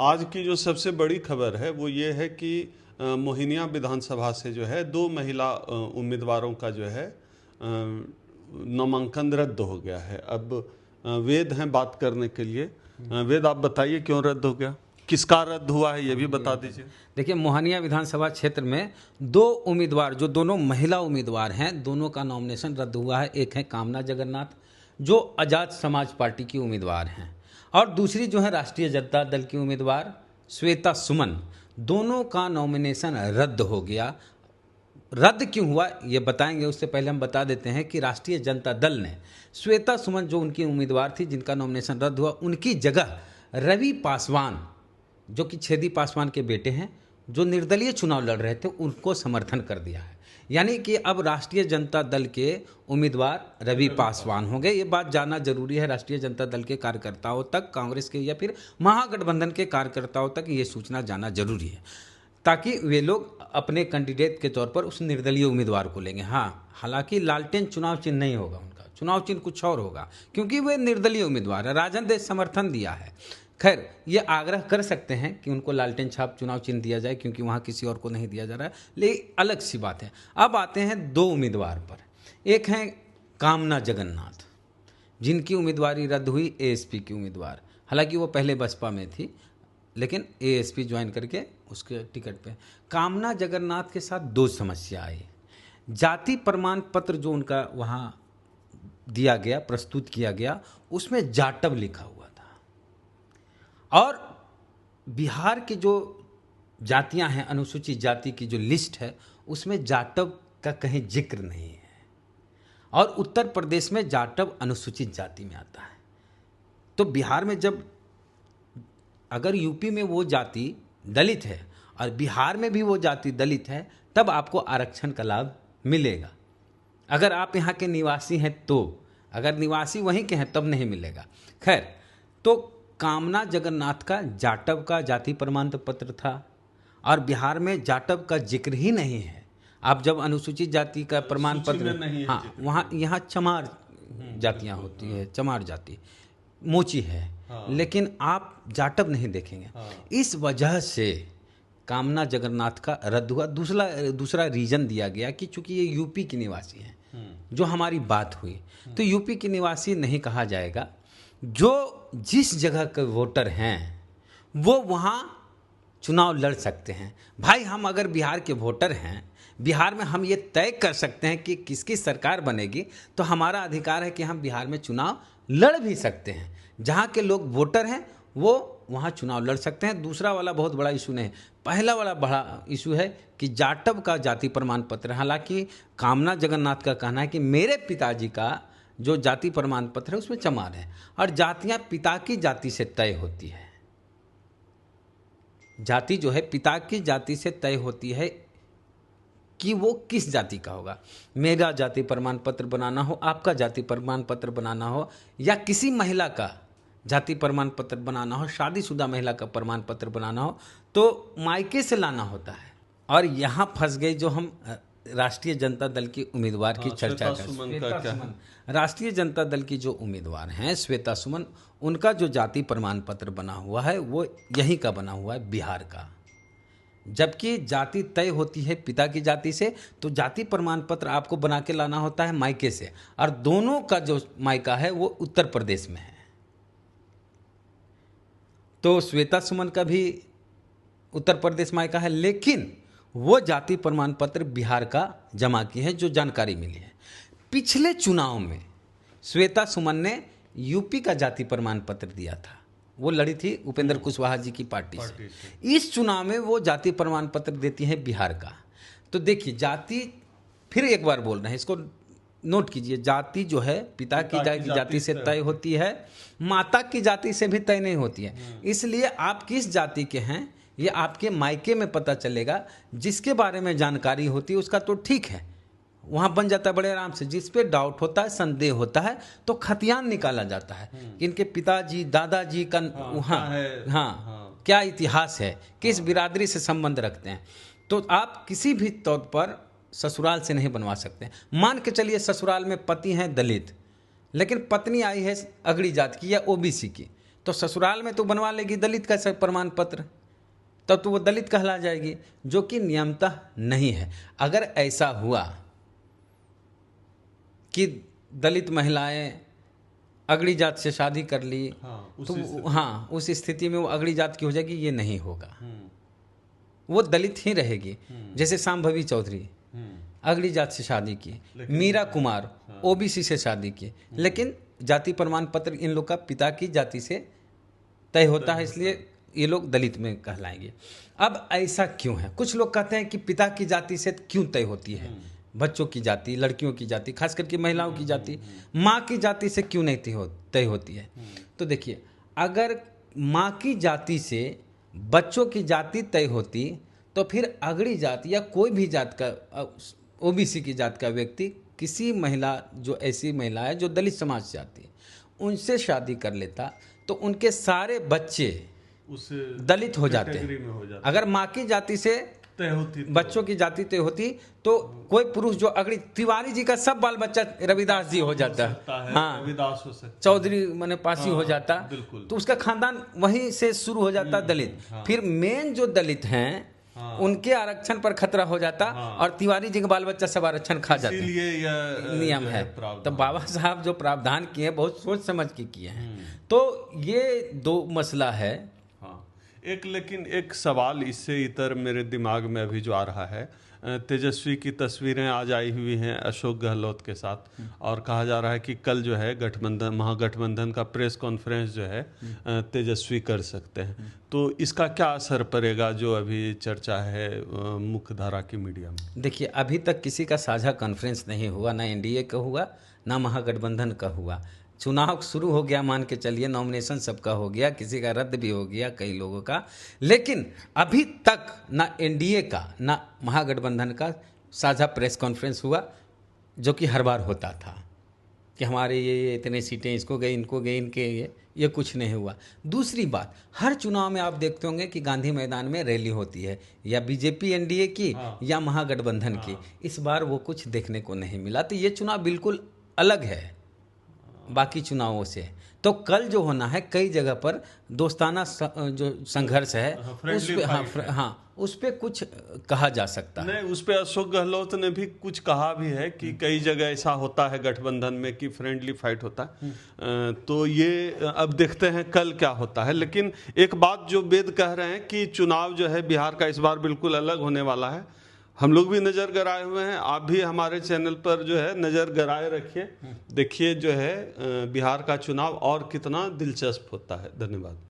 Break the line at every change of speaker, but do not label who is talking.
आज की जो सबसे बड़ी खबर है वो ये है कि मोहिनिया विधानसभा से जो है 2 महिला उम्मीदवारों का जो है नामांकन रद्द हो गया है। अब वेद हैं बात करने के लिए। वेद, आप बताइए क्यों रद्द हो गया, किसका रद्द हुआ है ये भी बता दीजिए।
देखिए, मोहनिया विधानसभा क्षेत्र में 2 उम्मीदवार जो दोनों महिला उम्मीदवार हैं, दोनों का नॉमिनेशन रद्द हुआ है। एक है कामना जगन्नाथ जो आज़ाद समाज पार्टी की उम्मीदवार हैं, और दूसरी जो है राष्ट्रीय जनता दल की उम्मीदवार श्वेता सुमन। दोनों का नॉमिनेशन रद्द हो गया। रद्द क्यों हुआ ये बताएंगे, उससे पहले हम बता देते हैं कि राष्ट्रीय जनता दल ने श्वेता सुमन जो उनकी उम्मीदवार थी, जिनका नॉमिनेशन रद्द हुआ, उनकी जगह रवि पासवान जो कि छेदी पासवान के बेटे हैं, जो निर्दलीय चुनाव लड़ रहे थे, उनको समर्थन कर दिया है। यानी कि अब राष्ट्रीय जनता दल के उम्मीदवार रवि पासवान होंगे। ये बात जानना जरूरी है राष्ट्रीय जनता दल के कार्यकर्ताओं तक, कांग्रेस के या फिर महागठबंधन के कार्यकर्ताओं तक ये सूचना जाना जरूरी है, ताकि वे लोग अपने कैंडिडेट के तौर पर उस निर्दलीय उम्मीदवार को लेंगे। हाँ, हालांकि लालटेन चुनाव चिन्ह नहीं होगा उनका, चुनाव चिन्ह कुछ और होगा, क्योंकि वे निर्दलीय उम्मीदवार है। राजन ने समर्थन दिया है। खैर, ये आग्रह कर सकते हैं कि उनको लालटेन छाप चुनाव चिन्ह दिया जाए, क्योंकि वहाँ किसी और को नहीं दिया जा रहा है, लेकिन अलग सी बात है। अब आते हैं 2 उम्मीदवार पर। एक हैं कामना जगन्नाथ, जिनकी उम्मीदवारी रद्द हुई एएसपी की उम्मीदवार। हालांकि वो पहले बसपा में थी, लेकिन एएसपी ज्वाइन करके उसके टिकट पे। कामना जगन्नाथ के साथ 2 समस्या आई। जाति प्रमाण पत्र जो उनका वहाँ दिया गया, प्रस्तुत किया गया, उसमें जाटव लिखा हुआ था, और बिहार की जो जातियां हैं, अनुसूचित जाति की जो लिस्ट है, उसमें जाटव का कहीं जिक्र नहीं है, और उत्तर प्रदेश में जाटव अनुसूचित जाति में आता है। तो बिहार में जब, अगर यूपी में वो जाति दलित है और बिहार में भी वो जाति दलित है, तब आपको आरक्षण का लाभ मिलेगा। अगर आप यहाँ के निवासी हैं तो, अगर निवासी वहीं के हैं तब नहीं मिलेगा। खैर, तो कामना जगन्नाथ का जाटव का जाति प्रमाण पत्र था, और बिहार में जाटव का जिक्र ही नहीं है। आप जब अनुसूचित जाति का प्रमाण पत्र, हाँ, वहाँ यहाँ चमार जातियाँ होती है, चमार जाति, मोची है, हाँ, लेकिन आप जाटव नहीं देखेंगे। हाँ। इस वजह से कामना जगन्नाथ का रद्द हुआ। दूसरा रीजन दिया गया कि चूंकि ये यूपी के निवासी हैं, जो हमारी बात हुई, तो यूपी के निवासी नहीं कहा जाएगा। जो जिस जगह के वोटर हैं वो वहाँ चुनाव लड़ सकते हैं। भाई, हम अगर बिहार के वोटर हैं, बिहार में हम ये तय कर सकते हैं कि किसकी सरकार बनेगी, तो हमारा अधिकार है कि हम बिहार में चुनाव लड़ भी सकते हैं। जहाँ के लोग वोटर हैं वो वहाँ चुनाव लड़ सकते हैं। दूसरा वाला बहुत बड़ा इशू नहीं है। पहला वाला बड़ा इशू है कि जाटव का जाति प्रमाण पत्र। हालांकि कामना जगन्नाथ का कहना है कि मेरे पिताजी का जो जाति प्रमाण पत्र है उसमें चमार है, और जातियाँ पिता की जाति से तय होती है। जाति जो है पिता की जाति से तय होती है कि वो किस जाति का होगा। मेरा जाति प्रमाण पत्र बनाना हो, आपका जाति प्रमाण पत्र बनाना हो, या किसी महिला का जाति प्रमाण पत्र बनाना हो, शादीशुदा महिला का प्रमाण पत्र बनाना हो, तो मायके से लाना होता है। और यहाँ फंस गई जो हम राष्ट्रीय जनता दल की उम्मीदवार की चर्चा कर, राष्ट्रीय जनता दल की जो उम्मीदवार हैं श्वेता सुमन, उनका जो जाति प्रमाण पत्र बना हुआ है वो यहीं का बना हुआ है, बिहार का। जबकि जाति तय होती है पिता की जाति से, तो जाति प्रमाण पत्र आपको बना के लाना होता है मायके से, और दोनों का जो मायका है वो उत्तर प्रदेश में है। तो श्वेता सुमन का भी उत्तर प्रदेश मायका है, लेकिन वो जाति प्रमाण पत्र बिहार का जमा की है, जो जानकारी मिली है। पिछले चुनाव में श्वेता सुमन ने यूपी का जाति प्रमाण पत्र दिया था, वो लड़ी थी उपेंद्र कुशवाहा जी की पार्टी से। इस चुनाव में वो जाति प्रमाण पत्र देती है बिहार का। तो देखिए, जाति, फिर एक बार बोल रहे हैं, इसको नोट कीजिए, जाति जो है पिता की जाति से तय होती है, माता की जाति से भी तय नहीं होती है। इसलिए आप किस जाति के हैं ये आपके मायके में पता चलेगा। जिसके बारे में जानकारी होती है उसका तो ठीक है, वहाँ बन जाता है बड़े आराम से। जिस पे डाउट होता है, संदेह होता है, तो खतियान निकाला जाता है कि इनके पिताजी दादाजी का हाँ क्या इतिहास है, किस बिरादरी से संबंध रखते हैं। तो आप किसी भी तौर पर ससुराल से नहीं बनवा सकते। मान के चलिए ससुराल में पति हैं दलित, लेकिन पत्नी आई है अगड़ी जात की या ओबीसी की, तो ससुराल में तो बनवा लेगी दलित का सब प्रमाण पत्र, तब तो वो दलित कहला जाएगी, जो कि नियमतः नहीं है। अगर ऐसा हुआ कि दलित महिलाएं अगड़ी जात से शादी कर ली, तो हाँ, उस स्थिति में वो अगड़ी जात की हो जाएगी, ये नहीं होगा, वो दलित ही रहेगी। जैसे सांभवी चौधरी अगड़ी जात से शादी की, मीरा कुमार ओबीसी से शादी की, लेकिन जाति प्रमाण पत्र इन लोग का पिता की जाति से तय होता है, इसलिए ये लोग दलित में कहलाएंगे। अब ऐसा क्यों है? कुछ लोग कहते हैं कि पिता की जाति से क्यों तय होती है, बच्चों की जाति, लड़कियों की जाति, खास करके महिलाओं की जाति, माँ की जाति से क्यों नहीं तय होती है? तो देखिए, अगर माँ की जाति से बच्चों की जाति तय होती तो फिर अगड़ी जाति या कोई भी जात का, ओबीसी की जात का व्यक्ति, किसी महिला, जो ऐसी महिला है जो दलित समाज से आती है, उनसे शादी कर लेता तो उनके सारे बच्चे
उस
दलित हो जाते हैं। अगर माँ की जाति से
तय होती,
बच्चों की जाति तय होती, तो कोई पुरुष जो अगड़ी, तिवारी जी का सब बाल बच्चा रविदास जी हो जाता है, हाँ,
रविदास हो सकता,
चौधरी माने पासी हो जाता,
बिल्कुल,
तो उसका खानदान वहीं से शुरू हो जाता दलित। फिर मेन जो दलित हैं उनके आरक्षण पर खतरा हो जाता, और तिवारी जी का बाल बच्चा सब आरक्षण खा जाते,
इसीलिए यह
नियम है। तो बाबा साहब जो प्रावधान किए हैं, बहुत सोच समझ के किए हैं। तो ये दो मसला है।
एक, लेकिन एक सवाल इससे इतर मेरे दिमाग में अभी जो आ रहा है, तेजस्वी की तस्वीरें आज आई हुई हैं अशोक गहलोत के साथ, और कहा जा रहा है कि कल जो है गठबंधन, महागठबंधन का प्रेस कॉन्फ्रेंस जो है तेजस्वी कर सकते हैं। तो इसका क्या असर पड़ेगा, जो अभी चर्चा है मुख्य धारा की मीडिया में?
देखिए, अभी तक किसी का साझा कॉन्फ्रेंस नहीं हुआ, ना एनडीए का हुआ, ना महागठबंधन का हुआ। चुनाव शुरू हो गया, मान के चलिए, नॉमिनेशन सबका हो गया, किसी का रद्द भी हो गया, कई लोगों का, लेकिन अभी तक ना एनडीए का ना महागठबंधन का साझा प्रेस कॉन्फ्रेंस हुआ, जो कि हर बार होता था कि हमारे ये इतने सीटें इसको गई, इनको गई, इनके ये कुछ नहीं हुआ। दूसरी बात, हर चुनाव में आप देखते होंगे कि गांधी मैदान में रैली होती है, या बीजेपी एनडीए की या महागठबंधन की। इस बार वो कुछ देखने को नहीं मिला, तो ये चुनाव बिल्कुल अलग है बाकी चुनावों से। तो कल जो होना है, कई जगह पर दोस्ताना जो संघर्ष है, उस पे उस पे कुछ कहा जा सकता है।
नहीं, उस पे अशोक गहलोत ने भी कुछ कहा भी है कि कई जगह ऐसा होता है गठबंधन में कि फ्रेंडली फाइट होता है। तो ये अब देखते हैं कल क्या होता है। लेकिन एक बात जो वेद कह रहे हैं कि चुनाव जो है बिहार का इस बार बिल्कुल अलग होने वाला है, हम लोग भी नज़र गराए हुए हैं। आप भी हमारे चैनल पर जो है नज़र गराए रखिए, देखिए जो है बिहार का चुनाव और कितना दिलचस्प होता है। धन्यवाद।